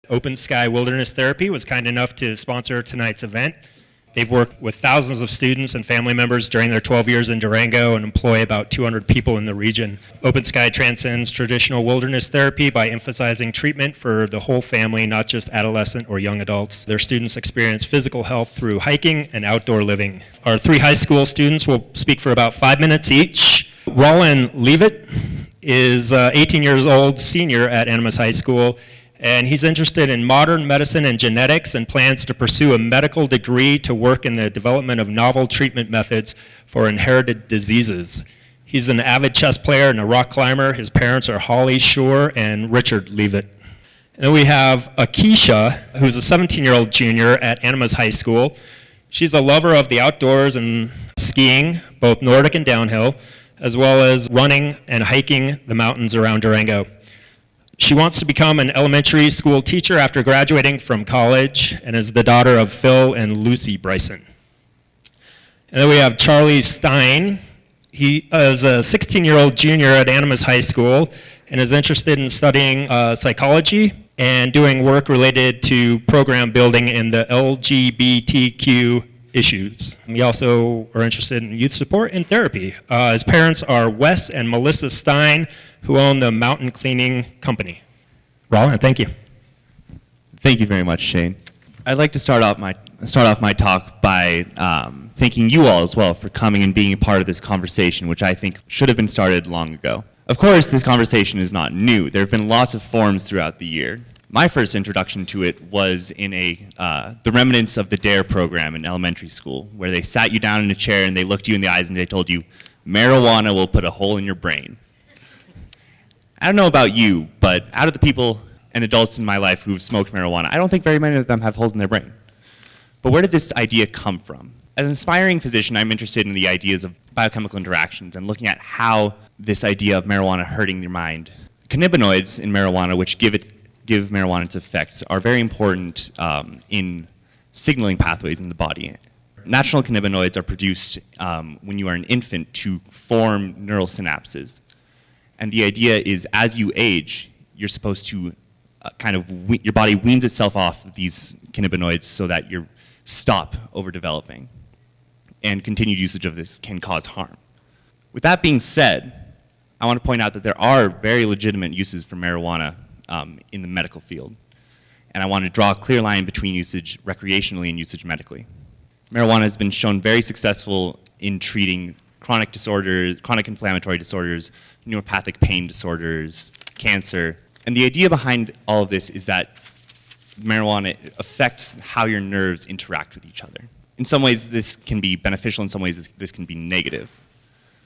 Open Sky Wilderness Therapy was kind enough to sponsor tonight's event. They've worked with thousands of students and family members during their 12 years in Durango and employ about 200 people in the region. Open Sky transcends traditional wilderness therapy by emphasizing treatment for the whole family, not just adolescent or young adults. Their students experience physical health through hiking and outdoor living. Our 3 high school students will speak for about 5 minutes each. Rollin Leavitt is 18 years old, senior at Animas High School. And he's interested in modern medicine and genetics and plans to pursue a medical degree to work in the development of novel treatment methods for inherited diseases. He's an avid chess player and a rock climber. His parents are Holly Shore and Richard Leavitt. And then we have Acacia, who's a 17-year-old junior at Animas High School. She's a lover of the outdoors and skiing, both Nordic and downhill, as well as running and hiking the mountains around Durango. She wants to become an elementary school teacher after graduating from college and is the daughter of Phil and Lucy Bryson. And then we have Charlie Stein. He is a 16-year-old junior at Animas High School and is interested in studying psychology and doing work related to program building in the LGBTQ issues. We also are interested in youth support and therapy. His parents are Wes and Melissa Stein, who own the mountain cleaning company. Rollin, thank you. Thank you very much, Shane. I'd like to start off my talk by thanking you all as well for coming and being a part of this conversation, which I think should have been started long ago. Of course, this conversation is not new. There have been lots of forums throughout the year. My first introduction to it was in the remnants of the DARE program in elementary school, where they sat you down in a chair and they looked you in the eyes and they told you, marijuana will put a hole in your brain. I don't know about you, but out of the people and adults in my life who've smoked marijuana, I don't think very many of them have holes in their brain. But where did this idea come from? As an aspiring physician, I'm interested in the ideas of biochemical interactions and looking at how this idea of marijuana hurting your mind. Cannabinoids in marijuana, which give marijuana its effects, are very important in signaling pathways in the body. Natural cannabinoids are produced when you are an infant to form neural synapses. And the idea is, as you age, you're supposed to your body weans itself off of these cannabinoids so that you stop overdeveloping. And continued usage of this can cause harm. With that being said, I want to point out that there are very legitimate uses for marijuana in the medical field. And I want to draw a clear line between usage recreationally and usage medically. Marijuana has been shown very successful in treating chronic disorders, chronic inflammatory disorders, neuropathic pain disorders, cancer. And the idea behind all of this is that marijuana affects how your nerves interact with each other. In some ways, this can be beneficial. In some ways, this can be negative.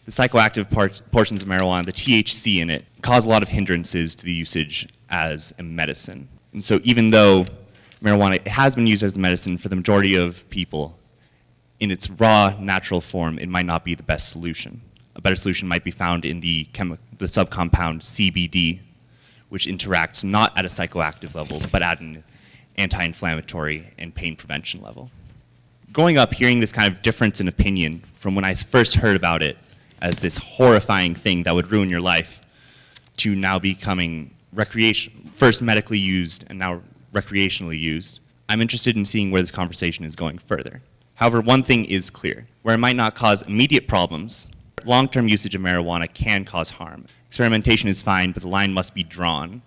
The psychoactive portions of marijuana, the THC in it, cause a lot of hindrances to the usage as a medicine. And so even though marijuana has been used as a medicine for the majority of people, in its raw, natural form, it might not be the best solution. A better solution might be found in the subcompound CBD, which interacts not at a psychoactive level, but at an anti-inflammatory and pain prevention level. Growing up, hearing this kind of difference in opinion from when I first heard about it as this horrifying thing that would ruin your life, to now becoming first medically used and now recreationally used, I'm interested in seeing where this conversation is going further. However, one thing is clear. Where it might not cause immediate problems, long-term usage of marijuana can cause harm. Experimentation is fine, but the line must be drawn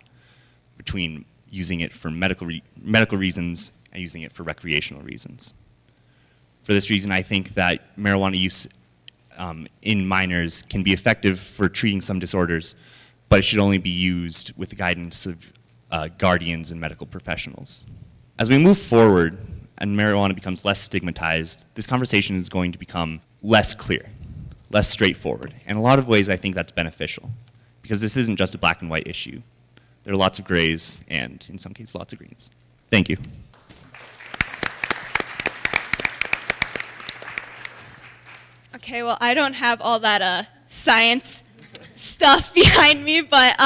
between using it for medical reasons and using it for recreational reasons. For this reason, I think that marijuana use in minors can be effective for treating some disorders, but it should only be used with the guidance of guardians and medical professionals. As we move forward and marijuana becomes less stigmatized, this conversation is going to become less clear, less straightforward. In a lot of ways, I think that's beneficial, because this isn't just a black and white issue. There are lots of grays and, in some cases, lots of greens. Thank you. Okay, well, I don't have all that science stuff behind me, but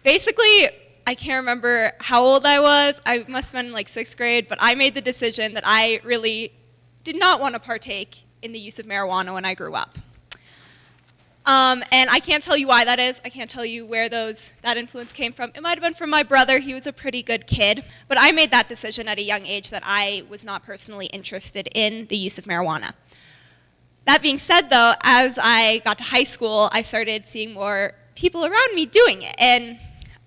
basically, I can't remember how old I was. I must have been like 6th grade, but I made the decision that I really did not want to partake in the use of marijuana when I grew up. And I can't tell you why that is. I can't tell you where that influence came from. It might have been from my brother. He was a pretty good kid. But I made that decision at a young age that I was not personally interested in the use of marijuana. That being said, though, as I got to high school, I started seeing more people around me doing it. And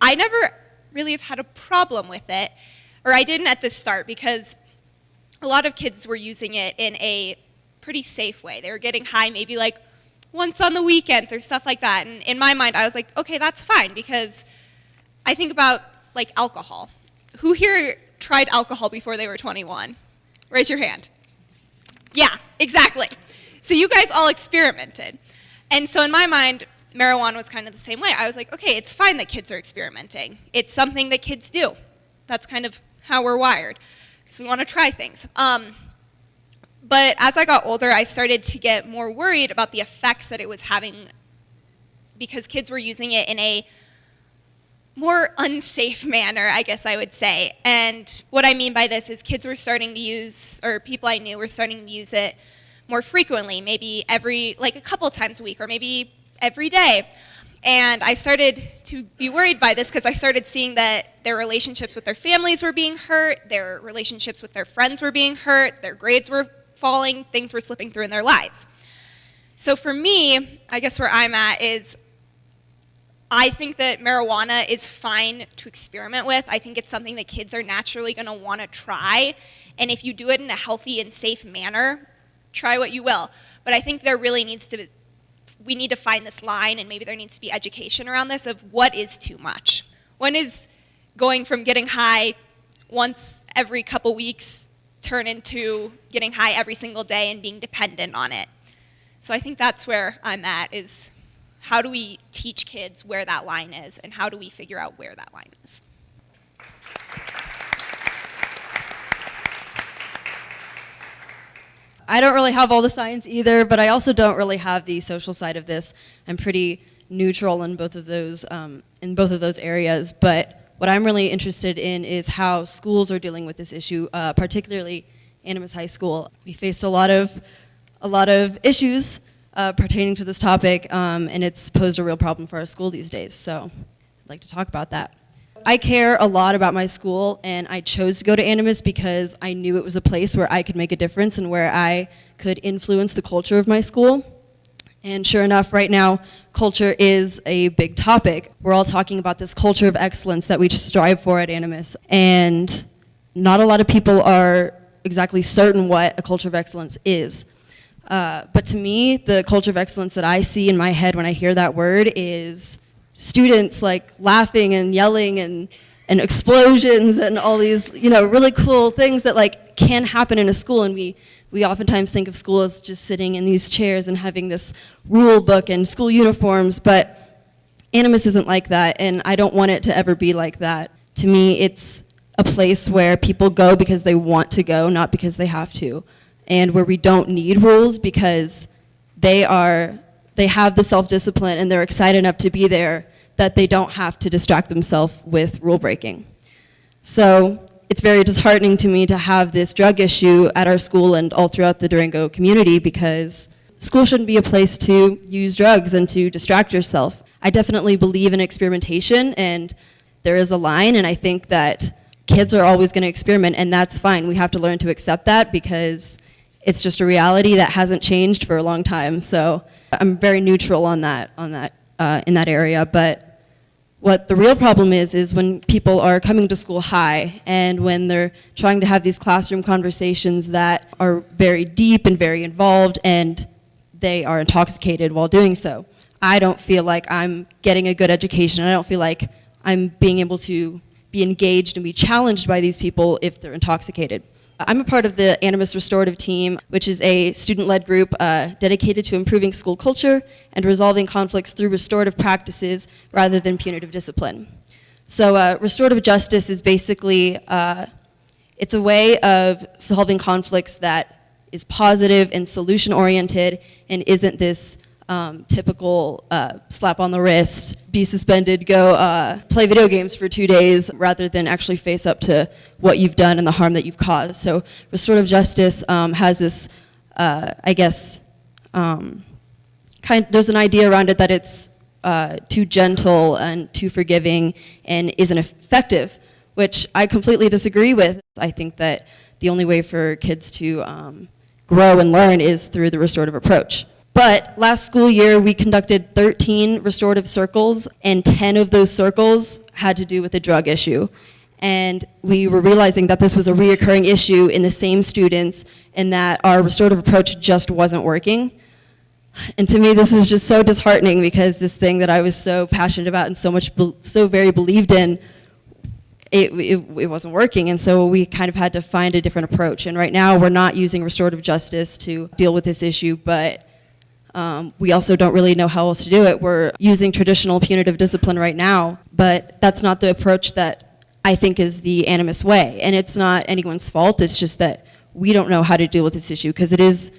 I never really have had a problem with it, or I didn't at the start, because a lot of kids were using it in a pretty safe way. They were getting high maybe like once on the weekends or stuff like that. And in my mind, I was like, okay, that's fine, because I think about like alcohol. Who here tried alcohol before they were 21? Raise your hand. Yeah, exactly. So you guys all experimented. And so in my mind, marijuana was kind of the same way. I was like, okay, it's fine that kids are experimenting. It's something that kids do. That's kind of how we're wired, because we want to try things. But as I got older, I started to get more worried about the effects that it was having, because kids were using it in a more unsafe manner, I guess I would say. And what I mean by this is kids were starting to use, or people I knew were starting to use it more frequently, maybe like a couple times a week, or maybe every day. And I started to be worried by this, because I started seeing that their relationships with their families were being hurt, their relationships with their friends were being hurt, their grades were falling, things were slipping through in their lives. So for me, I guess where I'm at is, I think that marijuana is fine to experiment with. I think it's something that kids are naturally going to want to try. And if you do it in a healthy and safe manner, try what you will. But I think there really we need to find this line, and maybe there needs to be education around this of what is too much. When is going from getting high once every couple weeks turn into getting high every single day and being dependent on it? So I think that's where I'm at, is how do we teach kids where that line is, and how do we figure out where that line is? I don't really have all the science either, but I also don't really have the social side of this. I'm pretty neutral in both of those areas. But what I'm really interested in is how schools are dealing with this issue, particularly Animas High School. We faced a lot of issues pertaining to this topic, and it's posed a real problem for our school these days. So I'd like to talk about that. I care a lot about my school, and I chose to go to Animas because I knew it was a place where I could make a difference and where I could influence the culture of my school. And sure enough, right now, culture is a big topic. We're all talking about this culture of excellence that we strive for at Animas. And not a lot of people are exactly certain what a culture of excellence is. But to me, the culture of excellence that I see in my head when I hear that word is students like laughing and yelling and explosions and all these, really cool things that like can happen in a school. And we oftentimes think of school as just sitting in these chairs and having this rule book and school uniforms, but Animas isn't like that, and I don't want it to ever be like that. To me, it's a place where people go because they want to go, not because they have to, and where we don't need rules because they have the self-discipline and they're excited enough to be there that they don't have to distract themselves with rule breaking. So it's very disheartening to me to have this drug issue at our school and all throughout the Durango community, because school shouldn't be a place to use drugs and to distract yourself. I definitely believe in experimentation, and there is a line, and I think that kids are always going to experiment, and that's fine. We have to learn to accept that because it's just a reality that hasn't changed for a long time. So I'm very neutral on that in that area. But what the real problem is when people are coming to school high, and when they're trying to have these classroom conversations that are very deep and very involved, and they are intoxicated while doing so. I don't feel like I'm getting a good education. I don't feel like I'm being able to be engaged and be challenged by these people if they're intoxicated. I'm a part of the Animas Restorative Team, which is a student-led group dedicated to improving school culture and resolving conflicts through restorative practices rather than punitive discipline. So restorative justice is basically, it's a way of solving conflicts that is positive and solution-oriented and isn't this typical slap on the wrist, be suspended, go play video games for 2 days, rather than actually face up to what you've done and the harm that you've caused. So restorative justice has this, there's an idea around it that it's too gentle and too forgiving and isn't effective, which I completely disagree with. I think that the only way for kids to grow and learn is through the restorative approach. But last school year, we conducted 13 restorative circles, and 10 of those circles had to do with the drug issue. And we were realizing that this was a reoccurring issue in the same students and that our restorative approach just wasn't working. And to me, this was just so disheartening because this thing that I was so passionate about and so very believed in, it wasn't working. And so we kind of had to find a different approach. And right now, we're not using restorative justice to deal with this issue, but we also don't really know how else to do it. We're using traditional punitive discipline right now, but that's not the approach that I think is the Animas way. And it's not anyone's fault. It's just that we don't know how to deal with this issue because it is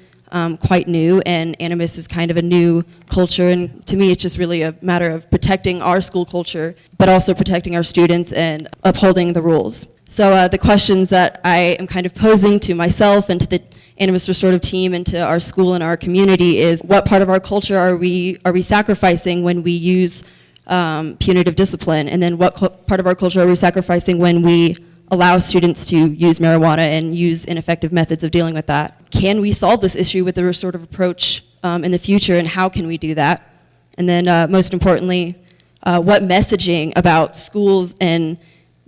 quite new, and Animas is kind of a new culture. And to me, it's just really a matter of protecting our school culture, but also protecting our students and upholding the rules. So the questions that I am kind of posing to myself and to the Animas restorative team and to our school and our community is, what part of our culture are we sacrificing when we use punitive discipline? And then what part of our culture are we sacrificing when we allow students to use marijuana and use ineffective methods of dealing with that? Can we solve this issue with the restorative approach in the future, and how can we do that? And then most importantly, what messaging about schools and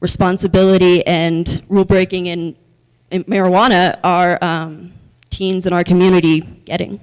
responsibility and rule breaking in marijuana are teens in our community getting?